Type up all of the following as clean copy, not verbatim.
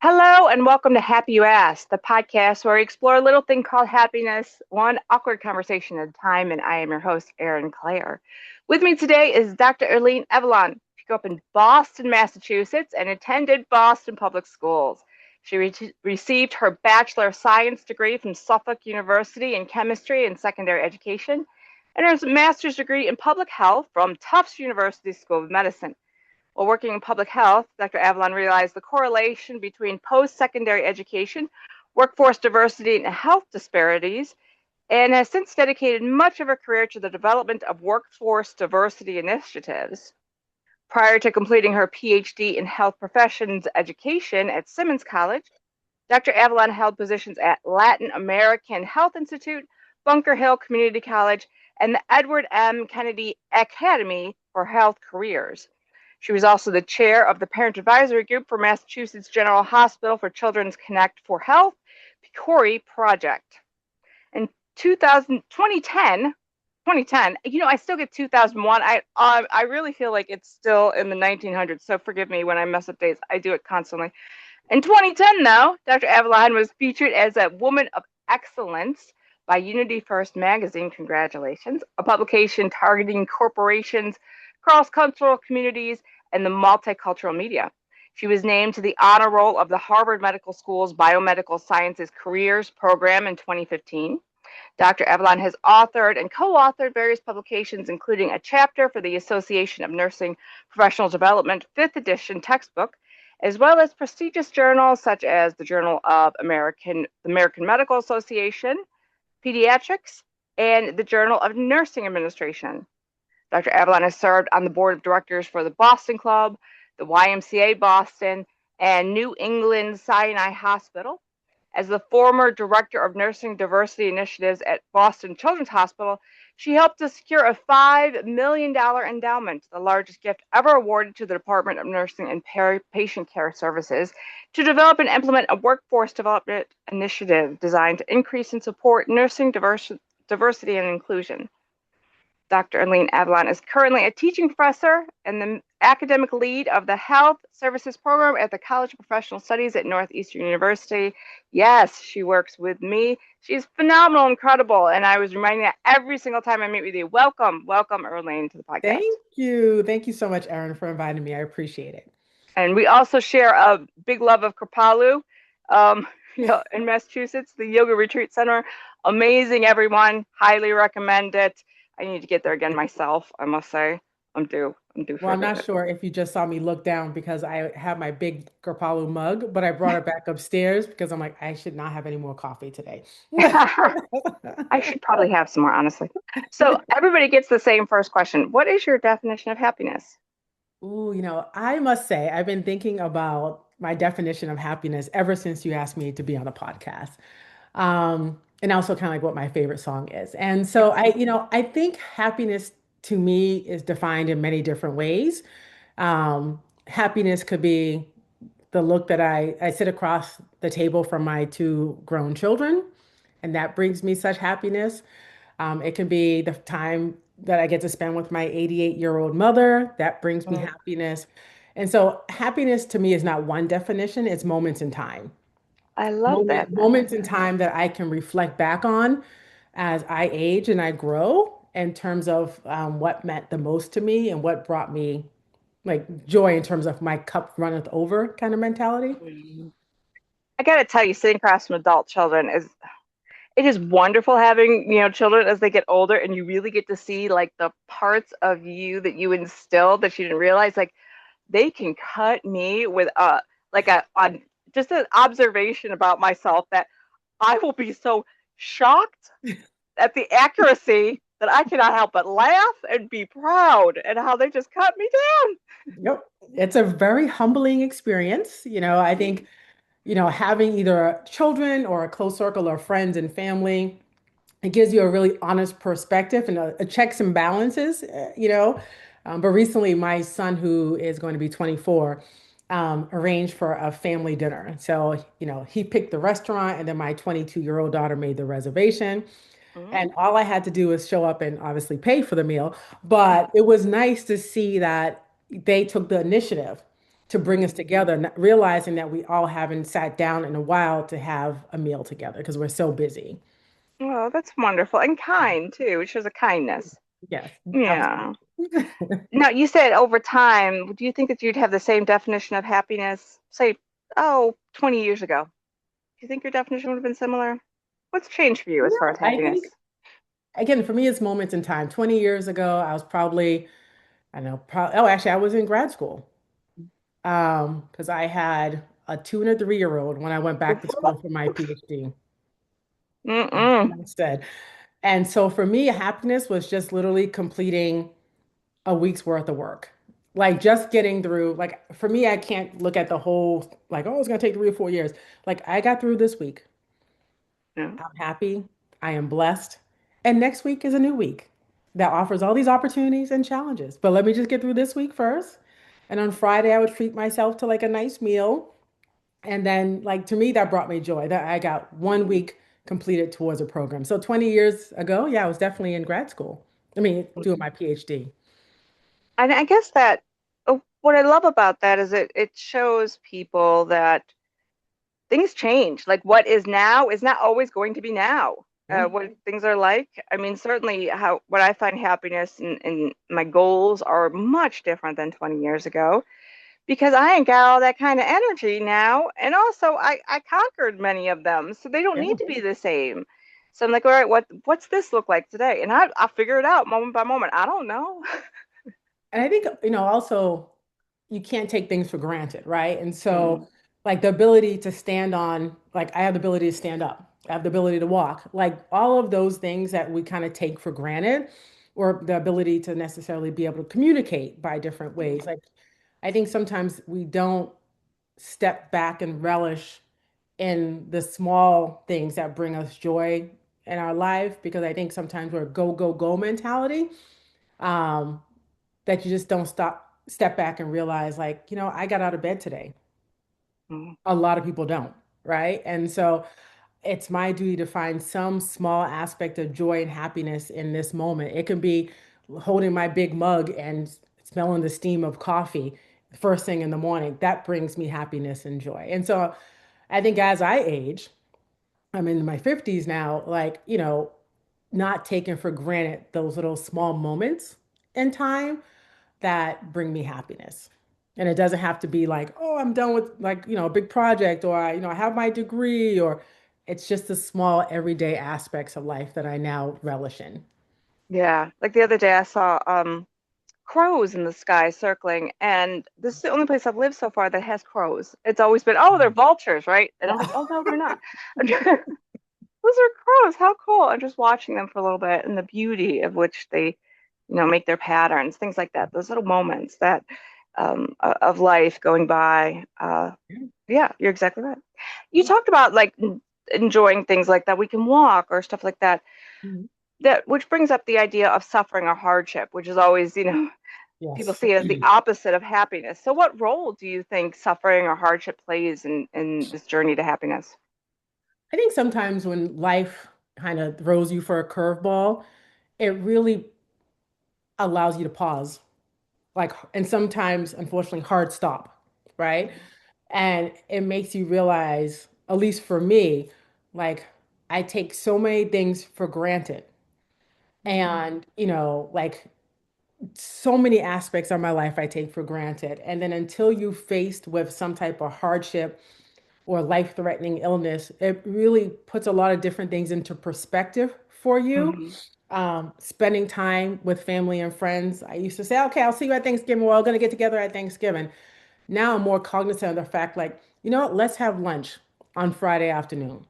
Hello and welcome to Happy You Asked, the podcast where we explore a little thing called happiness, one awkward conversation at a time. And I am your host, Erin Claire. With me today is Dr. Earlene Avalon. She grew up in Boston, Massachusetts, and attended Boston Public Schools. She received her Bachelor of Science degree from Suffolk University in chemistry and secondary education, and her master's degree in public health from Tufts University School of Medicine. While working in public health, Dr. Avalon realized the correlation between post-secondary education, workforce diversity, and health disparities, and has since dedicated much of her career to the development of workforce diversity initiatives. Prior to completing her PhD in health professions education at Simmons College, Dr. Avalon held positions at Latin American Health Institute, Bunker Hill Community College, and the Edward M. Kennedy Academy for Health Careers. She was also the chair of the Parent Advisory Group for Massachusetts General Hospital for Children's Connect for Health, PCORI project. In 2010, I still get 2001. I really feel like it's still in the 1900s, so forgive me when I mess up dates. I do it constantly. In 2010, though, Dr. Avalon was featured as a Woman of Excellence by Unity First Magazine. Congratulations. A publication targeting corporations, cross-cultural communities, and the multicultural media. She was named to the honor roll of the Harvard Medical School's Biomedical Sciences Careers Program in 2015. Dr. Avalon has authored and co-authored various publications, including a chapter for the Association of Nursing Professional Development 5th edition textbook, as well as prestigious journals such as the Journal of the American Medical Association, Pediatrics, and the Journal of Nursing Administration. Dr. Avalon has served on the board of directors for the Boston Club, the YMCA Boston, and New England Sinai Hospital. As the former director of nursing diversity initiatives at Boston Children's Hospital, she helped to secure a $5 million endowment, the largest gift ever awarded to the Department of Nursing and Patient Care Services, to develop and implement a workforce development initiative designed to increase and support nursing diversity and inclusion. Dr. Earlene Avalon is currently a teaching professor and the academic lead of the Health Services Program at the College of Professional Studies at Northeastern University. Yes, she works with me. She's phenomenal, incredible, and I was reminding that every single time I meet with you. Welcome, Earlene, to the podcast. Thank you. Thank you so much, Erin, for inviting me. I appreciate it. And we also share a big love of Kripalu, um, in Massachusetts, the Yoga Retreat Center. Amazing, everyone. Highly recommend it. I need to get there again myself, I must say. I'm due Well, for a I'm not visit. sure if you just saw me look down because I have my big Grapalu mug, but I brought it back upstairs because I'm like, I should not have any more coffee today. I should probably have some more, honestly. So everybody gets the same first question. What is your definition of happiness? Ooh, I must say, I've been thinking about my definition of happiness ever since you asked me to be on a podcast. And also kind of like what my favorite song is. And so I think happiness to me is defined in many different ways. Happiness could be the look that I sit across the table from my two grown children, and that brings me such happiness. It can be the time that I get to spend with my 88-year-old mother. That brings me Mm, happiness. And so happiness to me is not one definition, it's moments in time. I love that Moments in definition. time that I can reflect back on as I age and I grow in terms of what meant the most to me and what brought me like joy in terms of my cup runneth over kind of mentality. Mm. I gotta tell you, sitting across from adult children is it is wonderful having, children as they get older and you really get to see like the parts of you that you instilled that you didn't realize. Like they can cut me with just an observation about myself that I will be so shocked at the accuracy that I cannot help but laugh and be proud and how they just cut me Yep. It's a very humbling experience. I down. think, having either children or a close circle of friends and family, it gives you a really honest perspective and a checks and balances, But recently, my son, who is going to be 24, arranged for a family dinner. So, he picked the restaurant, and then my 22-year-old daughter made the reservation. Mhm. And all I had to do was show up and obviously pay for the meal. But it was nice to see that they took the initiative to bring us together, realizing that we all haven't sat down in a while to have a meal together because we're so busy. Well, that's wonderful and kind too. It shows a kindness. Yes, Yeah. absolutely. Now, you said over time, do you think that you'd have the same definition of happiness, say, oh, 20 years ago? Do you think your definition would have been similar? What's changed for you as far Yeah, as I happiness? think, again, for me, it's moments in time. 20 years ago, I was probably, I don't know, oh, actually, I was in grad school because I had a 2 and a 3-year-old when I went back to school for my PhD Mm-mm. instead. And so for me, happiness was just literally completing a week's worth of work. Like just getting through, like for me, I can't look at the whole, like, oh, it's gonna take 3 or 4 years. Like I got through this week. No. I'm happy. I am blessed. And next week is a new week that offers all these opportunities and challenges. But let me just get through this week first. And on Friday, I would treat myself to like a nice meal. And then, like, to me, that brought me joy that I got one week completed towards a program. So 20 years ago, yeah, I was definitely in grad school. I mean, doing my PhD. And I guess that what I love about that is it shows people that things change. Like what is now is not always going to be now. Yeah. What things are like. I mean, certainly how what I find happiness and my goals are much different than 20 years ago because I ain't got all that kind of energy now. And also I conquered many of them, so they don't need Yeah. to be the same. So I'm like, all right, what's this look like today? And I figure it out moment by moment. I don't know. And I think, also you can't take things for granted, right? And so, Mm, like the ability to stand on, like I have the ability to stand up, I have the ability to walk, like all of those things that we kind of take for granted, or the ability to necessarily be able to communicate by different ways. Like I think sometimes we don't step back and relish in the small things that bring us joy in our life because I think sometimes we're go, go, go mentality. Um, that you just don't step back and realize, like, I got out of bed today. mm, A lot of people don't, right? And so it's my duty to find some small aspect of joy and happiness in this moment. It can be holding my big mug and smelling the steam of coffee first thing in the morning. That brings me happiness and joy. And so I think as I age, I'm in my 50s now, like, not taking for granted those little small moments in time that bring me happiness. And it doesn't have to be like, oh, I'm done with like, a big project or I have my degree or it's just the small everyday aspects of life that I now relish in. yeah. Like the other day I saw crows in the sky circling, and this is the only place I've lived so far that has crows. It's always been, oh, they're vultures, right? And I'm like, oh no, they're not. Those are crows. How cool. I'm just watching them for a little bit and the beauty of which they, make their patterns, things like that. Those little moments that of life going by. Yeah, you're exactly right. You talked about like enjoying things like that. We can walk or stuff like that. Mhm. That which brings up the idea of suffering or hardship, which is always, people Yes. see it as the opposite of happiness. So what role do you think suffering or hardship plays in this journey to happiness? I think sometimes when life kind of throws you for a curveball, it really allows you to pause, like, and sometimes, unfortunately, hard stop, right? And it makes you realize, at least for me, like, I take so many things for granted. And, like so many aspects of my life I take for granted. And then until you faced with some type of hardship or life-threatening illness, it really puts a lot of different things into perspective for you. Mm-hmm. Spending time with family and friends. I used to say, okay, I'll see you at Thanksgiving. We're all going to get together at Thanksgiving. Now I'm more cognizant of the fact, like, what, let's have lunch on Friday afternoon.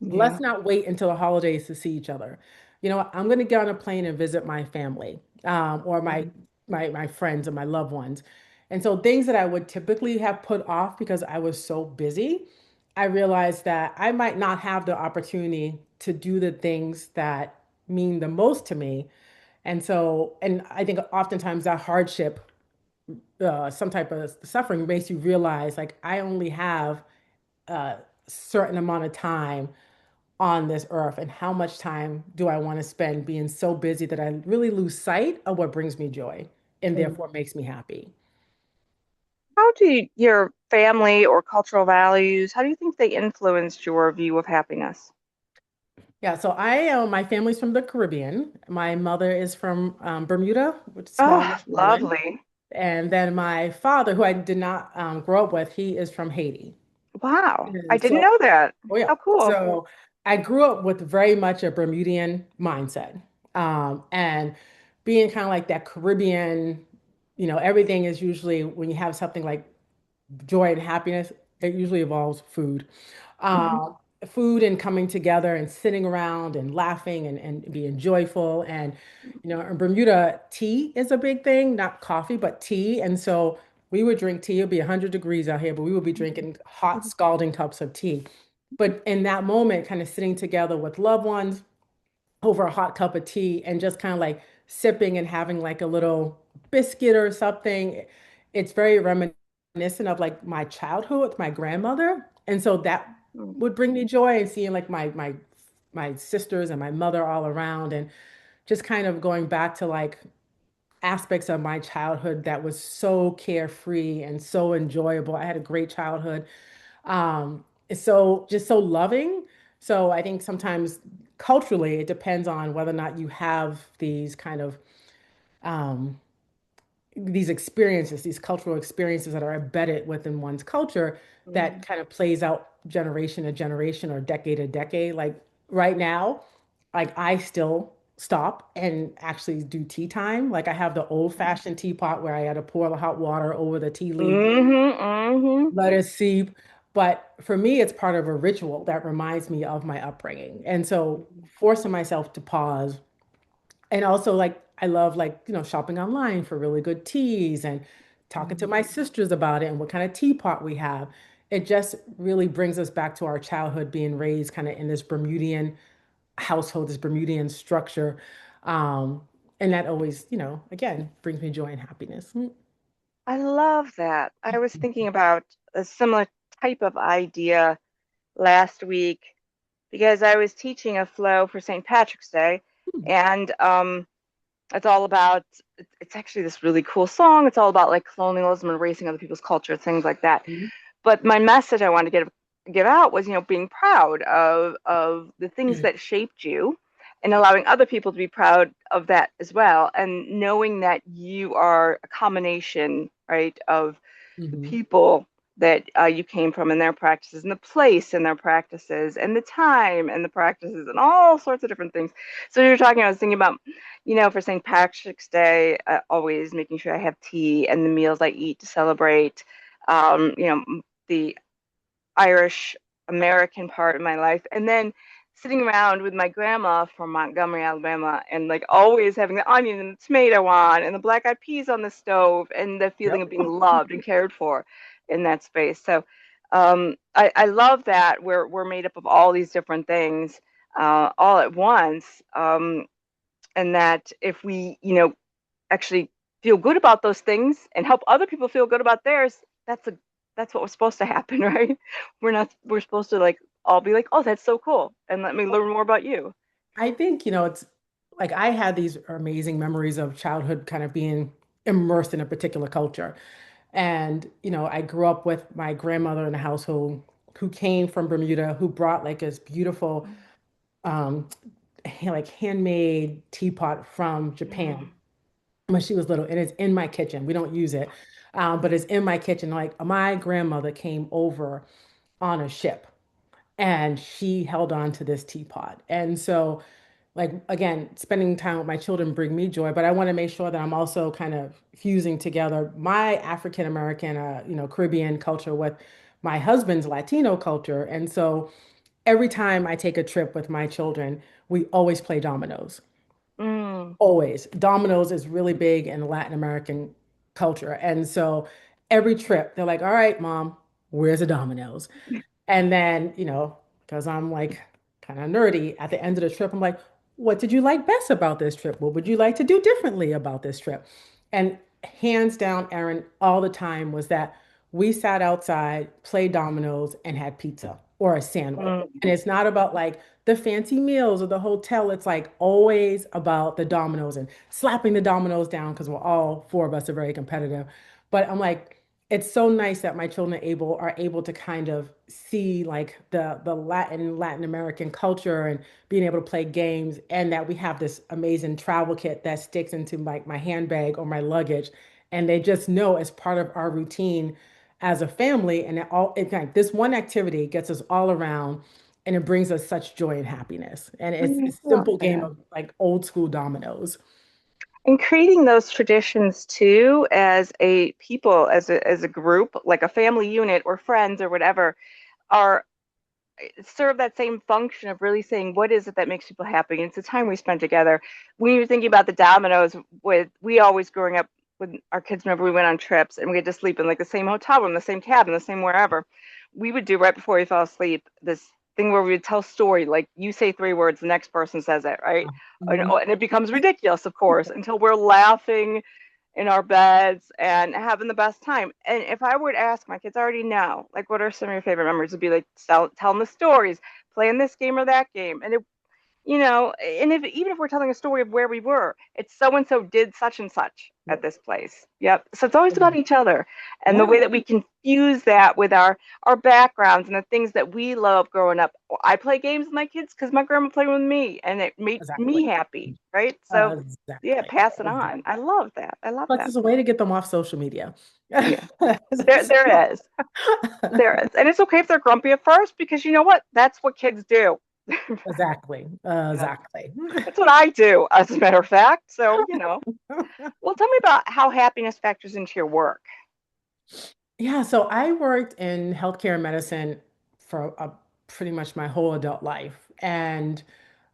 Yeah. Let's not wait until the holidays to see each other. I'm going to get on a plane and visit my family, or my friends and my loved ones. And so things that I would typically have put off because I was so busy, I realized that I might not have the opportunity to do the things that mean the most to me. And so, and I think oftentimes that hardship, some type of suffering makes you realize like I only have a certain amount of time on this earth, and how much time do I want to spend being so busy that I really lose sight of what brings me joy and therefore makes me happy. How do your family or cultural values, how do you think they influenced your view of happiness? Yeah, so my family's from the Caribbean. My mother is from Bermuda, which is small Oh, little island. lovely. And then my father, who I did not grow up with, he is from Haiti. Wow. I And didn't so, know that. oh yeah. How cool. So I grew up with very much a Bermudian mindset. And being kind of like that Caribbean, everything is usually when you have something like joy and happiness, it usually involves food. Hmm. Uh, Food and coming together and sitting around and laughing and being joyful. And, in Bermuda, tea is a big thing, not coffee, but tea. And so we would drink tea. It'd be 100 degrees out here, but we would be drinking hot, scalding cups of tea. But in that moment, kind of sitting together with loved ones, over a hot cup of tea and just kind of like sipping and having like a little biscuit or something. It's very reminiscent of like my childhood with my grandmother. And so that would bring me joy and seeing like my sisters and my mother all around and just kind of going back to like aspects of my childhood that was so carefree and so enjoyable. I had a great childhood. It's so just so loving. So I think sometimes culturally it depends on whether or not you have these kind of um, these experiences, these cultural experiences that are embedded within one's culture that Mm. kind of plays out generation to generation or decade to decade. Like right now, like I still stop and actually do tea time. Like I have the old-fashioned teapot where I had to pour the hot water over the tea leaf, Hmm. let it seep. But for me, it's part of a ritual that reminds me of my upbringing. And so forcing myself to pause and also like I love like, shopping online for really good teas and talking to Hmm. my sisters about it and what kind of teapot we have. It just really brings us back to our childhood being raised kind of in this Bermudian household, this Bermudian structure. Um, and that always, again, brings me joy and happiness. I love that. I was thinking about a similar type of idea last week because I was teaching a flow for St. Patrick's Day, and it's all about it's actually this really cool song. It's all about like colonialism and erasing other people's culture, things like that. Mhm. But my message I wanted to give out was, being proud of the things that shaped you and allowing other people to be proud of that as well, and knowing that you are a combination, right, of the Mhm. people that you came from and their practices and the place and their practices and the time and the practices and all sorts of different things. So you're talking, I was thinking about, for St. Patrick's Day, always making sure I have tea and the meals I eat to celebrate, the Irish American part of my life. And then sitting around with my grandma from Montgomery, Alabama, and like always having the onion and the tomato on and the black eyed peas on the stove and the feeling Yep. of being loved and cared for in that space. So I love that we're made up of all these different things all at once. And that if we, actually feel good about those things and help other people feel good about theirs, that's a that's what was supposed to happen, right? We're supposed to like all be like, oh, that's so cool, and let me learn more about you. I think, it's like I had these amazing memories of childhood kind of being immersed in a particular culture. And, I grew up with my grandmother in the household who came from Bermuda, who brought like this beautiful, um, like handmade teapot from Japan Mm. when she was little. And it's in my kitchen. We don't use it, but it's in my kitchen. Like my grandmother came over on a ship and she held on to this teapot. And so, like, again, spending time with my children bring me joy, but I want to make sure that I'm also kind of fusing together my African American, Caribbean culture with my husband's Latino culture. And so every time I take a trip with my children, we always play dominoes. Mm. Always. Dominoes is really big in Latin American culture. And so every trip, they're like, all right, mom, where's the dominoes? And then, because I'm like kind of nerdy, at the end of the trip, I'm like, what did you like best about this trip? What would you like to do differently about this trip? And hands down, Erin, all the time was that we sat outside, played dominoes, and had pizza or a sandwich. Mm. And it's not about like the fancy meals or the hotel. It's like always about the dominoes and slapping the dominoes down because we're all four of us are very competitive. But I'm like, it's so nice that my children are able to kind of see like the Latin American culture and being able to play games, and that we have this amazing travel kit that sticks into my handbag or my luggage, and they just know as part of our routine as a family, and it like this one activity gets us all around, and it brings us such joy and happiness, and it's a Love simple game that. of like old school dominoes. And creating those traditions too, as a people, as a group, like a family unit or friends or whatever, are serve that same function of really saying what is it that makes people happy. And it's the time we spend together. When you're thinking about the dominoes, with we always growing up with our kids, whenever we went on trips and we had to sleep in like the same hotel room, the same cabin, the same wherever, we would do right before we fell asleep this thing where we would tell story, like you say 3 words, the next person says it, right? Mhm. And it becomes ridiculous, of course, until we're laughing in our beds and having the best time. And if I were to ask my kids, I already know, like, what are some of your favorite memories? It'd be like telling the stories, playing this game or that game. And and if even if we're telling a story of where we were, it's so and so did such and such at this place. Yep. So it's always about each other and the Yeah, way that we can fuse that with our backgrounds and the things that we love growing up. I play games with my kids because my grandma played with me, and it made me exactly. happy. Right. So yeah, Exactly. pass it on. Exactly. I love that. I love Plus, that. it's a way to get them off social media. Yeah. There is. There is. And it's okay if they're grumpy at first because you know what? That's what kids do. Exactly. Yeah. Exactly. That's what I do, as a matter of fact. So. Well, tell me about how happiness factors into your work. Yeah, so I worked in healthcare and medicine for pretty much my whole adult life. And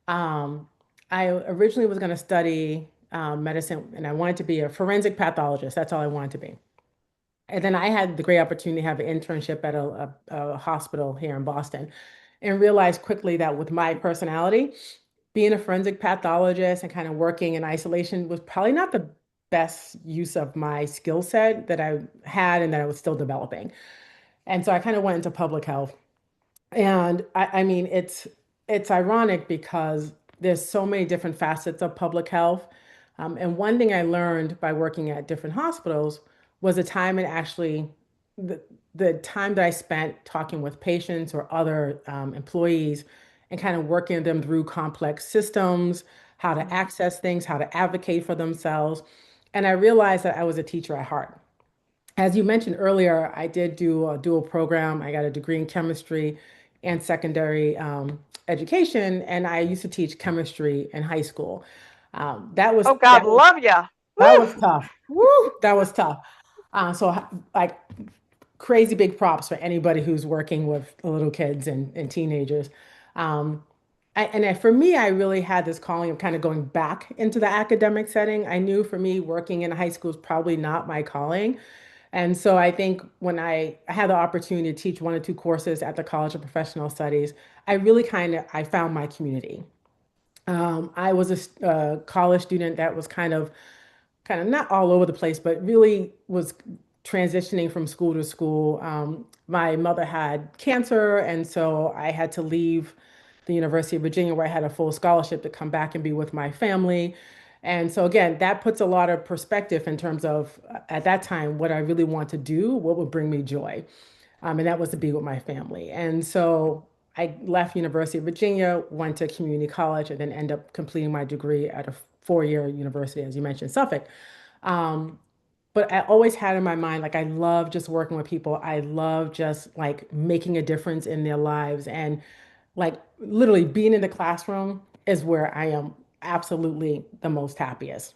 um, I originally was going to study medicine, and I wanted to be a forensic pathologist. That's all I wanted to be. And then I had the great opportunity to have an internship at a hospital here in Boston, and realized quickly that with my personality, being a forensic pathologist and kind of working in isolation was probably not the best use of my skill set that I had and that I was still developing. And so I kind of went into public health. And I mean, it's ironic because there's so many different facets of public health. And one thing I learned by working at different hospitals was the time and actually the, the time that I spent talking with patients or other employees and kind of working them through complex systems, how to Mhm. access things, how to advocate for themselves. And I realized that I was a teacher at heart. As you mentioned earlier, I did do a dual program. I got a degree in chemistry and secondary education, and I used to teach chemistry in high school. That was Oh, God, love ya. that Woo! was tough. Woo, that was tough. Like crazy big props for anybody who's working with little kids and teenagers. Um, for me, I really had this calling of kind of going back into the academic setting. I knew for me, working in high school is probably not my calling. And so I think when I had the opportunity to teach 1 or 2 courses at the College of Professional Studies, I really I found my community. I was a college student that was kind of not all over the place, but really was transitioning from school to school. My mother had cancer, and so I had to leave the University of Virginia, where I had a full scholarship, to come back and be with my family. And so, again, that puts a lot of perspective in terms of at that time what I really want to do, what would bring me joy. And that was to be with my family. And so I left University of Virginia, went to community college, and then ended up completing my degree at a 4-year university, as you mentioned, Suffolk. Um, but I always had in my mind, like, I love just working with people. I love just like making a difference in their lives. And like literally being in the classroom is where I am absolutely the most happiest.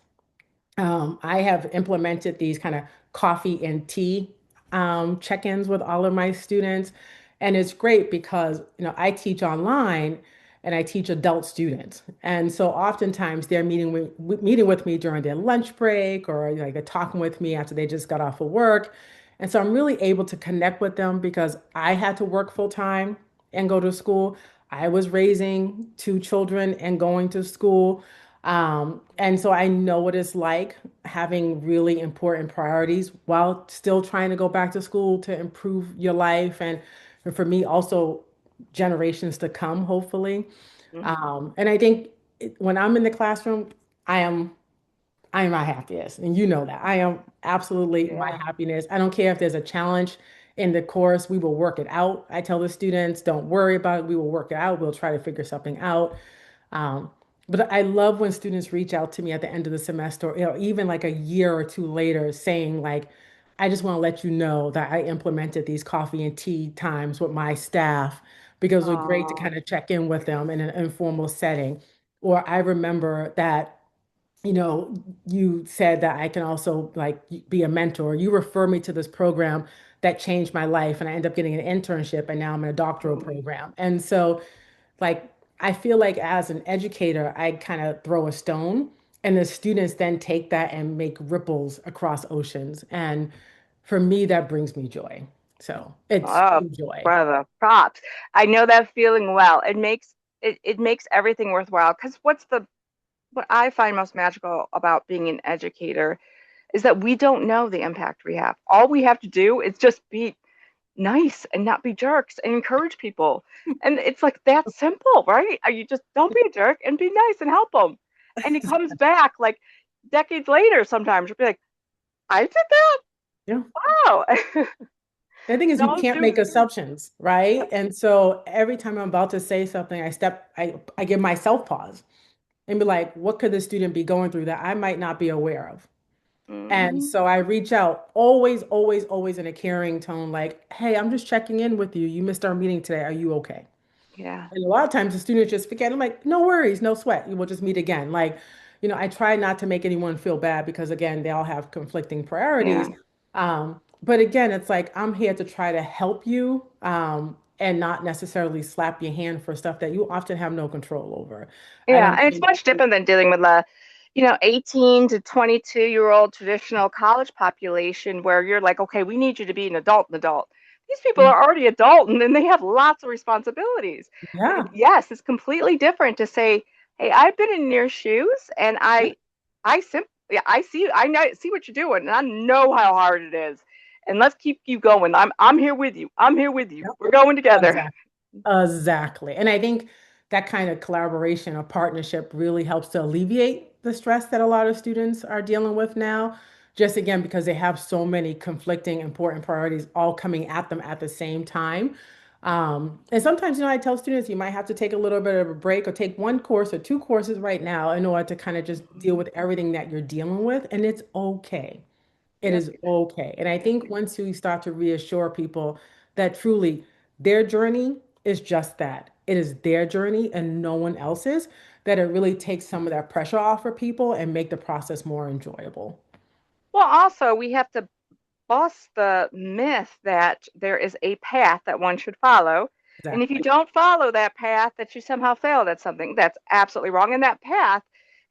I have implemented these kind of coffee and tea check-ins with all of my students. And it's great because, I teach online and I teach adult students. And so oftentimes they're meeting with me during their lunch break, or like they're talking with me after they just got off of work. And so I'm really able to connect with them because I had to work full time and go to school. I was raising 2 children and going to school. And so I know what it's like having really important priorities while still trying to go back to school to improve your life. And for me, also generations to come, hopefully. Mhm. And I think when I'm in the classroom, I am I am my happiest. And you know that. I am absolutely my Yeah. happiness. I don't care if there's a challenge in the course, we will work it out. I tell the students, don't worry about it. We will work it out. We'll try to figure something out. Um, but I love when students reach out to me at the end of the semester, or, even like a year or two later, saying like, I just want to let you know that I implemented these coffee and tea times with my staff because it was great to Oh. kind of check in with them in an informal setting. Or I remember that you said that I can also like be a mentor. You refer me to this program that changed my life, and I end up getting an internship, and now I'm in a doctoral Mm. program. And so, like, I feel like as an educator, I kind of throw a stone, and the students then take that and make ripples across oceans. And for me, that brings me joy. So it's Oh, true joy. brother, props. I know that feeling well. It makes everything worthwhile. Because what I find most magical about being an educator is that we don't know the impact we have. All we have to do is just be nice and not be jerks and encourage people. And it's like that simple, right? You just don't be a jerk and be nice and help them. And it comes back like decades later sometimes. You'll be like, I did that? Yeah. Wow. The thing is, you No can't make students do. assumptions, right? And so every time I'm about to say something, I give myself pause and be like, what could the student be going through that I might not be aware of? And Hmm. so I reach out always, always, always in a caring tone, like, hey, I'm just checking in with you. You missed our meeting today. Are you okay? Yeah. And a lot of times the students just forget. I'm like, no worries, no sweat. We'll just meet again. Like, I try not to make anyone feel bad because again, they all have conflicting priorities. Yeah. But again, it's like I'm here to try to help you, and not necessarily slap your hand for stuff that you often have no control over. I Yeah. don't And it's think, much different than dealing with a 18 to 22-year-old traditional college population where you're like, okay, we need you to be an adult. These people are already adult and then they have lots of responsibilities. yeah, Yes, it's completely different to say, hey, I've been in your shoes and yeah, I simply, yeah, I know, see what you're doing and I know how hard it is. And let's keep you going. I'm here with you. I'm here with you. yeah, We're going together. exactly. Exactly. And I think that kind of collaboration or partnership really helps to alleviate the stress that a lot of students are dealing with now. Just again, because they have so many conflicting important priorities all coming at them at the same time. And sometimes, I tell students you might have to take a little bit of a break or take one course or two courses right now in order to kind of just deal with everything that you're dealing with. And it's okay. It Yep. is okay. And I Yep. think once you start to reassure people that truly their journey is just that, it is their journey and no one else's, that it really takes some of that pressure off for people and make the process more enjoyable. Well, also, we have to bust the myth that there is a path that one should follow. And if you Exactly. don't follow that path, that you somehow failed at something. That's absolutely wrong. And that path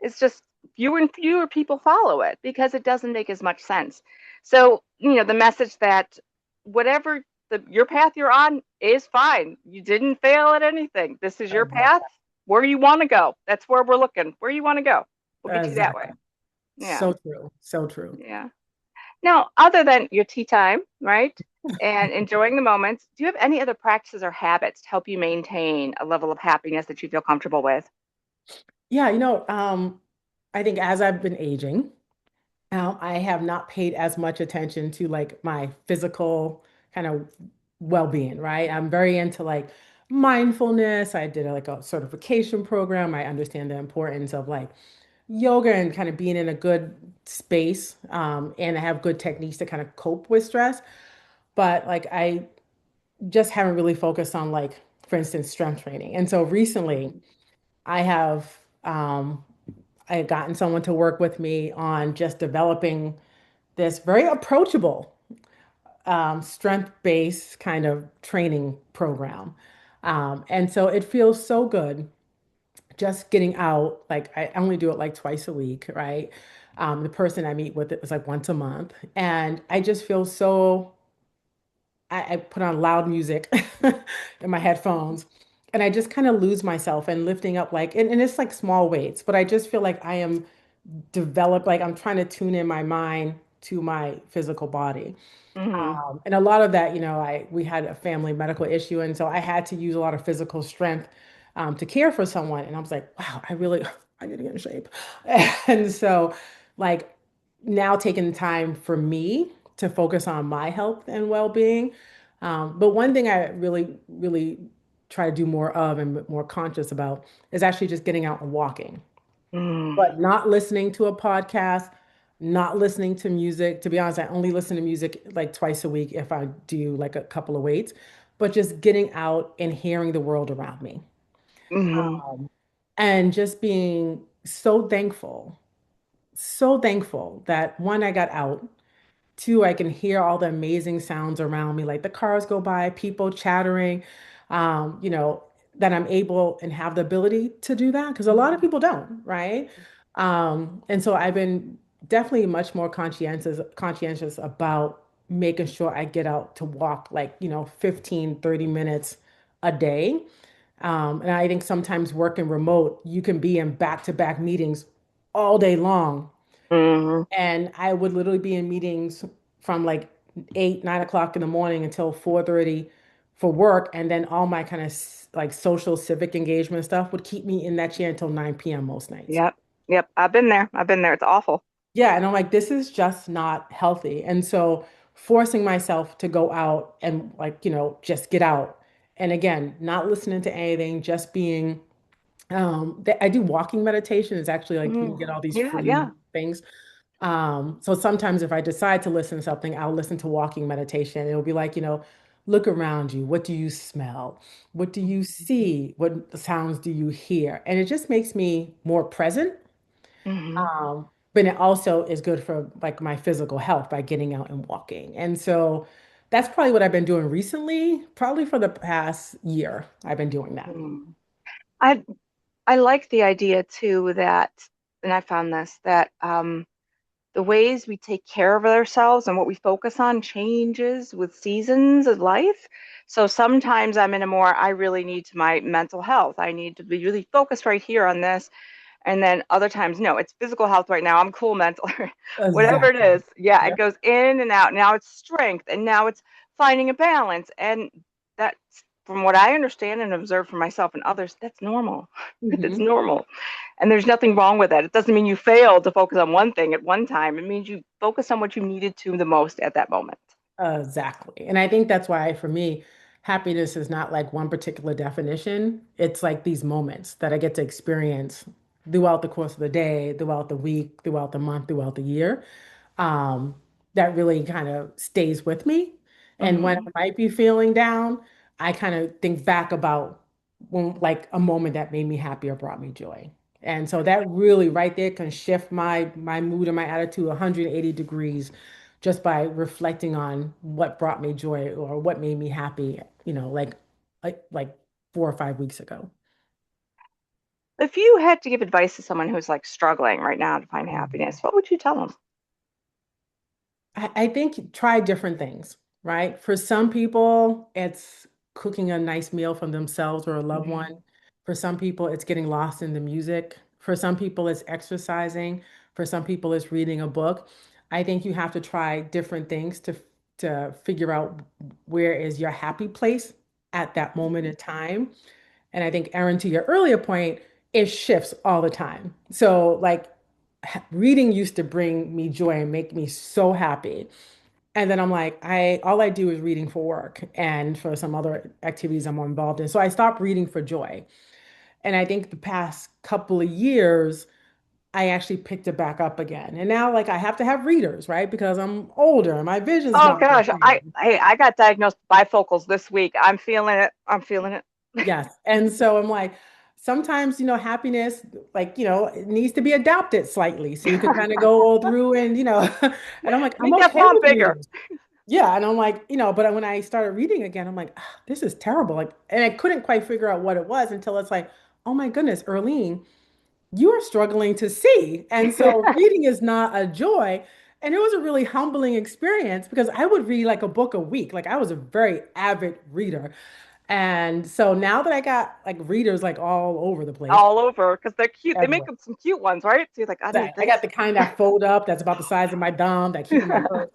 is just fewer and fewer people follow it because it doesn't make as much sense. So, the message that whatever your path you're on is fine. You didn't fail at anything. This is your path Exactly. where you want to go. That's where we're looking. Where you want to go. We'll get you that way. Exactly. Yeah. So true. So true. Yeah. Now, other than your tea time, right, and enjoying the moments, do you have any other practices or habits to help you maintain a level of happiness that you feel comfortable with? Yeah, I think as I've been aging, I have not paid as much attention to like my physical kind of well-being, right? I'm very into like mindfulness. I did like a certification program. I understand the importance of like yoga and kind of being in a good space. And I have good techniques to kind of cope with stress. But like I just haven't really focused on like, for instance, strength training. And so recently I have I had gotten someone to work with me on just developing this very approachable strength-based kind of training program. And so it feels so good just getting out. Like I only do it like twice a week, right? The person I meet with it is like once a month. And I just feel so, I put on loud music in my headphones and I just kind of lose myself and lifting up like, and it's like small weights, but I just feel like I am developed, like I'm trying to tune in my mind to my physical body. Mm-hmm. And a lot of that, we had a family medical issue, and so I had to use a lot of physical strength to care for someone. And I was like, wow, I really, I need to get in shape. And so like now taking the time for me to focus on my health and well-being. But one thing I really, really try to do more of and more conscious about is actually just getting out and walking, Mm, but not listening to a podcast, not listening to music. To be honest, I only listen to music like twice a week if I do like a couple of weights, but just getting out and hearing the world around me. mhm, Um, and just being so thankful that one, I got out. Two, I can hear all the amazing sounds around me, like the cars go by, people chattering, you know, that I'm able and have the ability to do that because a lot of people don't, right? And so I've been definitely much more conscientious about making sure I get out to walk like, 15, 30 minutes a day. And I think sometimes working remote, you can be in back-to-back meetings all day long, mhm. and I would literally be in meetings from like 8, 9 o'clock in the morning until 4:30 for work. And then all my kind of like social civic engagement stuff would keep me in that chair until 9 p.m. most nights. Yep. Yep. I've been there. I've been there. It's awful. Yeah. And I'm like, this is just not healthy. And so forcing myself to go out and like, just get out. And again, not listening to anything, just being, I do walking meditation. It's actually like you can get Mm. all these Yeah. free Yeah. things. So sometimes if I decide to listen to something, I'll listen to walking meditation. It'll be like, look around you. What do you smell? What do you see? What sounds do you hear? And it just makes me more present. Hmm. But it also is good for like my physical health by getting out and walking. And so that's probably what I've been doing recently, probably for the past year. I've been doing that. Mm. I I like the idea too that, and I found this that the ways we take care of ourselves and what we focus on changes with seasons of life. So sometimes I'm in a more, I really need to my mental health. I need to be really focused right here on this. And then other times, no, it's physical health right now. I'm cool mental, whatever it Exactly. is. Yeah, it Yep. goes in and out. Now it's strength, and now it's finding a balance. And that's, from what I understand and observe for myself and others, that's normal. It's Mhm. normal. And there's nothing wrong with that. It doesn't mean you failed to focus on one thing at one time. It means you focus on what you needed to the most at that moment. Exactly. And I think that's why for me, happiness is not like one particular definition. It's like these moments that I get to experience throughout the course of the day, throughout the week, throughout the month, throughout the year. Um, that really kind of stays with me. And when Hmm. I might be feeling down, I kind of think back about when like a moment that made me happy or brought me joy. And so that really right there can shift my mood and my attitude 180 degrees just by reflecting on what brought me joy or what made me happy, like 4 or 5 weeks ago. If you had to give advice to someone who's like struggling right now to find Mhm. happiness, what would you tell them? I think try different things, right? For some people, it's cooking a nice meal for themselves or a loved one. Hmm. For some people, it's getting lost in the music. For some people, it's exercising. For some people, it's reading a book. I think you have to try different things to figure out where is your happy place at that moment in time. And I think, Erin, to your earlier point, it shifts all the time. So, like, reading used to bring me joy and make me so happy. And then I'm like, all I do is reading for work and for some other activities I'm involved in. So I stopped reading for joy. And I think the past couple of years, I actually picked it back up again. And now, like, I have to have readers, right? Because I'm older and my vision's Oh not the gosh, same. I got diagnosed with bifocals this week. I'm feeling it. I'm feeling it. Yes. And so I'm like, sometimes, happiness, like, it needs to be adapted slightly. So you can kind of go through and, and I'm like, I'm Make that okay font with bigger. readers. Yeah. And I'm like, but when I started reading again, I'm like, "Ah, this is terrible." Like, and I couldn't quite figure out what it was until it's like, oh my goodness, Earlene, you are struggling to see. And so reading is not a joy. And it was a really humbling experience because I would read like a book a week. Like I was a very avid reader. And so now that I got like readers like all over the place, All over because they're cute. They make everywhere. them some cute ones, right? So you're like, I need I got this. the kind that fold up that's about the size of my thumb that keep in my purse.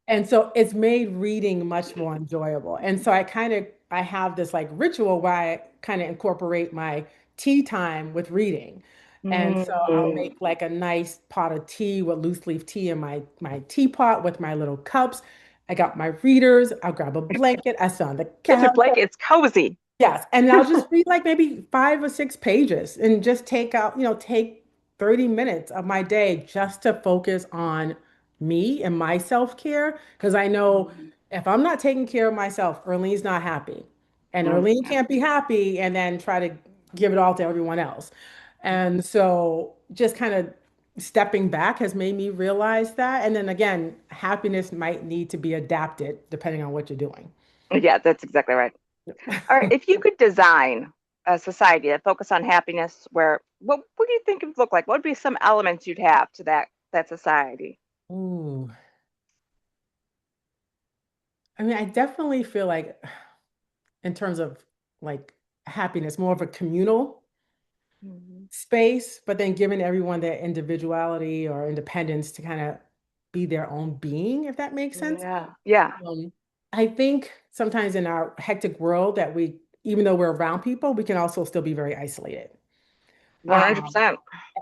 And so it's made reading much more enjoyable. And so I have this like ritual where I kind of incorporate my tea time with reading. And so I'll Mm. make like a nice pot of tea with loose leaf tea in my teapot with my little cups. I got my readers. I'll grab a blanket. I sit on the Get your couch. blanket. It's cozy. Yes, and I'll just read like maybe 5 or 6 pages and just take out, take 30 minutes of my day just to focus on me and my self-care. Because I know Mhm. if I'm not taking care of myself, Earlene's not happy. And Mm, Earlene yeah. can't be happy and then try to give it all to everyone else. And so just kind of stepping back has made me realize that. And then again, happiness might need to be adapted depending on what you're doing. Yeah, that's exactly right. All right, if you could design a society that focus on happiness, where what do you think it would look like? What would be some elements you'd have to that society? Ooh. I mean, I definitely feel like in terms of like happiness, more of a communal Mhm. space, but then giving everyone their individuality or independence to kind of be their own being, if that makes sense. Yeah, yeah, Um, I think sometimes in our hectic world that even though we're around people, we can also still be very isolated. Um, 100%.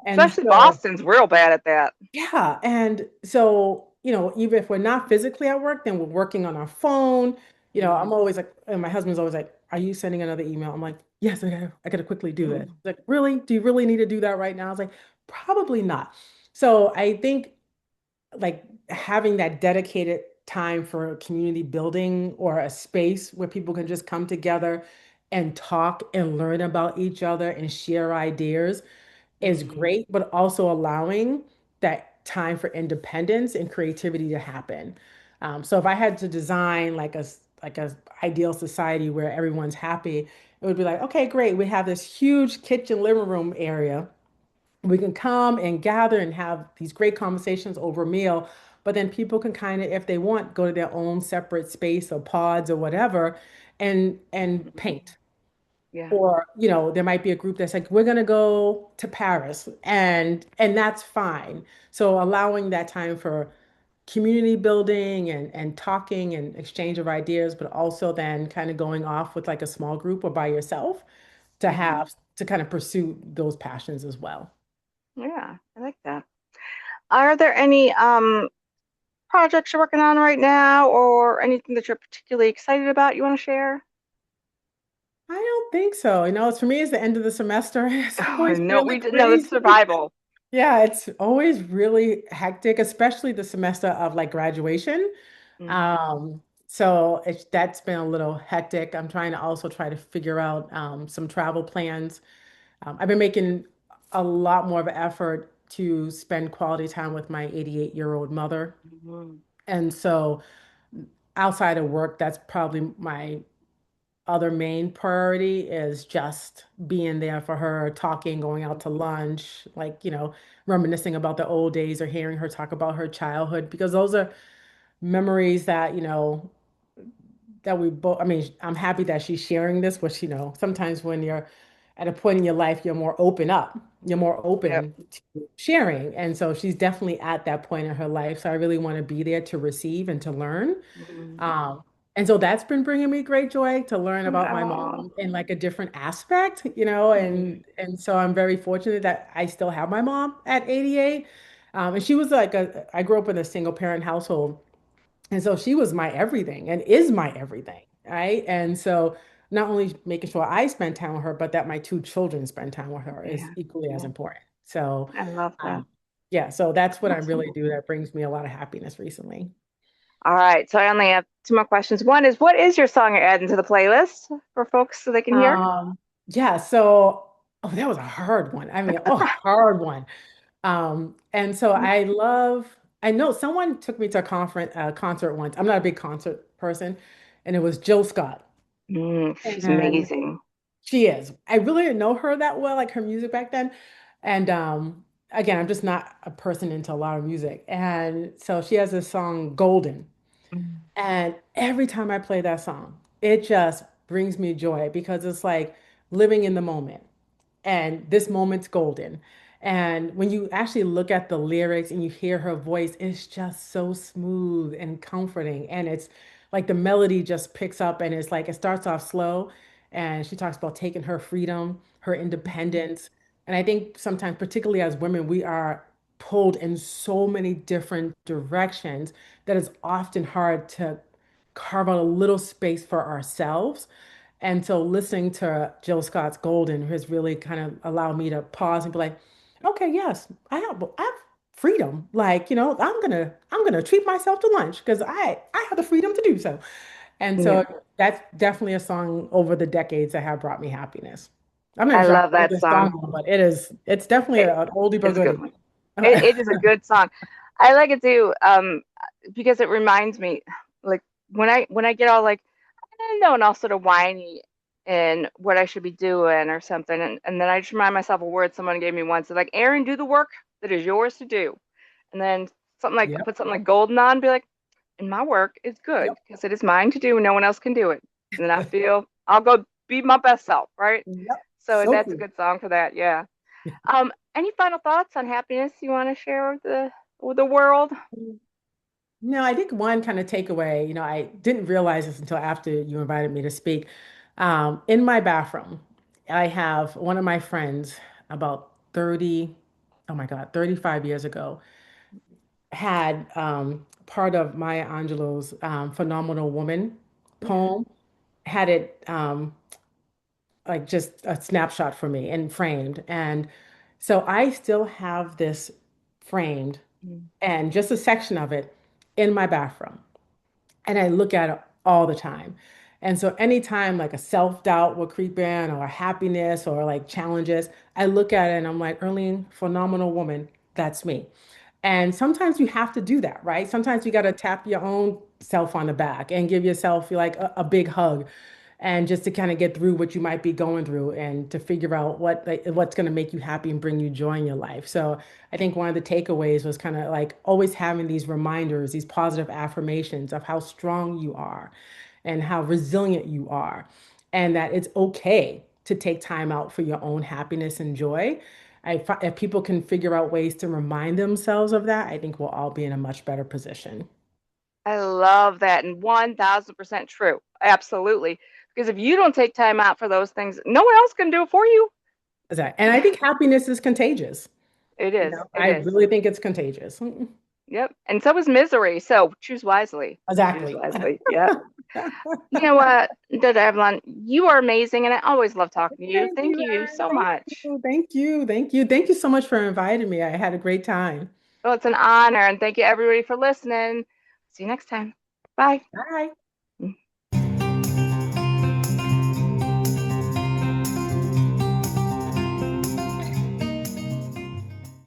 and Especially so Boston's real bad at that. Yeah. And so, even if we're not physically at work, then we're working on our phone. I'm Mhm. always like, and my husband's always like, are you sending another email? I'm like, yes, I gotta quickly do this. Mhm. He's like, really? Do you really need to do that right now? I was like, probably not. So I think like having that dedicated time for community building or a space where people can just come together and talk and learn about each other and share ideas is Mhm. great, but also allowing that time for independence and creativity to happen. So if I had to design like a ideal society where everyone's happy, it would be like, okay, great. We have this huge kitchen living room area. We can come and gather and have these great conversations over a meal, but then people can kind of, if they want, go to their own separate space or pods or whatever and Mhm. paint. Yeah. Or, there might be a group that's like, we're gonna go to Paris and that's fine. So allowing that time for community building and talking and exchange of ideas, but also then kind of going off with like a small group or by yourself to Mhm. have to kind of pursue those passions as well. Yeah, I like that. Are there any projects you're working on right now or anything that you're particularly excited about you want to share? I don't think so. It's for me, it's the end of the semester. It's Oh, always no, really we didn't know the crazy. survival. Yeah, it's always really hectic, especially the semester of like graduation. Mhm. So that's been a little hectic. I'm trying to also try to figure out some travel plans. I've been making a lot more of an effort to spend quality time with my 88-year-old mother. Mhm. And so outside of work, that's probably my other main priority is just being there for her, talking, going out to lunch, like, reminiscing about the old days or hearing her talk about her childhood, because those are memories that, that we both, I mean, I'm happy that she's sharing this, which, sometimes when you're at a point in your life, you're more open up, you're more Yep. open to sharing. And so she's definitely at that point in her life. So I really want to be there to receive and to learn. Mhm. Um, and so that's been bringing me great joy to learn about my Oh. mom in like a different aspect, and so I'm very fortunate that I still have my mom at 88. And she was I grew up in a single parent household. And so she was my everything and is my everything, right? And so not only making sure I spend time with her, but that my two children spend time with her is Yeah. equally as Yeah. important. So, I love that. yeah, so that's what I really Awesome. do that brings me a lot of happiness recently. All right. So I only have two more questions. One is, what is your song you're adding to the playlist for folks so they can hear? Yeah, so that was a hard one. I mean, oh, hard one. And so I know someone took me to a concert once. I'm not a big concert person, and it was Jill Scott. She's And amazing. she is. I really didn't know her that well, like her music back then. And again, I'm just not a person into a lot of music. And so she has this song, Golden. Mm. And every time I play that song, it just brings me joy because it's like living in the moment and this moment's golden. And when you actually look at the lyrics and you hear her voice, it's just so smooth and comforting. And it's like the melody just picks up and it's like it starts off slow. And she talks about taking her freedom, her independence, And I think sometimes, particularly as women, we are pulled in so many different directions that it's often hard to carve out a little space for ourselves. And so listening to Jill Scott's Golden has really kind of allowed me to pause and be like, okay, yes, I have freedom. Like, I'm gonna treat myself to lunch because I have the freedom to do so. And Yeah, so that's definitely a song over the decades that have brought me happiness. I'm not I sure I love know that this song. song, but it's definitely It, an oldie but it's a good goodie. one. It is a good song. I like it too, because it reminds me, like when I get all like I don't know, and all sort of whiny and what I should be doing or something, and then I just remind myself a word someone gave me once. They're like, Aaron, do the work that is yours to do, and then something like Yep. put something like golden on, be like, and my work is good Yep. because it is mine to do, and no one else can do it. And then I feel I'll go be my best self, right? Yep. So So that's a cool. good song for that. Yeah. Any final thoughts on happiness you want to share with the world? No, I think one kind of takeaway, I didn't realize this until after you invited me to speak. In my bathroom, I have one of my friends about 30, oh my God, 35 years ago, had part of Maya Angelou's Phenomenal Woman Yeah. poem, had it like just a snapshot for me and framed. And so I still have this framed Mm. and just a section of it in my bathroom. And I look at it all the time. And so anytime like a self-doubt will creep in or happiness or like challenges, I look at it and I'm like, Earlene, phenomenal woman, that's me. And sometimes you have to do that, right? Sometimes you got to tap your own self on the back and give yourself like a big hug and just to kind of get through what you might be going through and to figure out what's going to make you happy and bring you joy in your life. So I think one of the takeaways was kind of like always having these reminders, these positive affirmations of how strong you are and how resilient you are, and that it's okay to take time out for your own happiness and joy. If people can figure out ways to remind themselves of that, I think we'll all be in a much better position. I love that, and 1000% true. Absolutely. Because if you don't take time out for those things, no one else can do it for you. And I think happiness is contagious. It is. It I is. really think it's contagious. Yep. And so is misery. So choose wisely. Choose Exactly. wisely. Yep. You know what, Dada Evelyn, you are amazing, and I always love talking to you. Thank Thank you, you Erin. so Thank much. you. Thank you. Thank you. Thank you so much for inviting me. I had a great time. Well, it's an honor, and thank you everybody for listening. See you next time. Bye. Bye.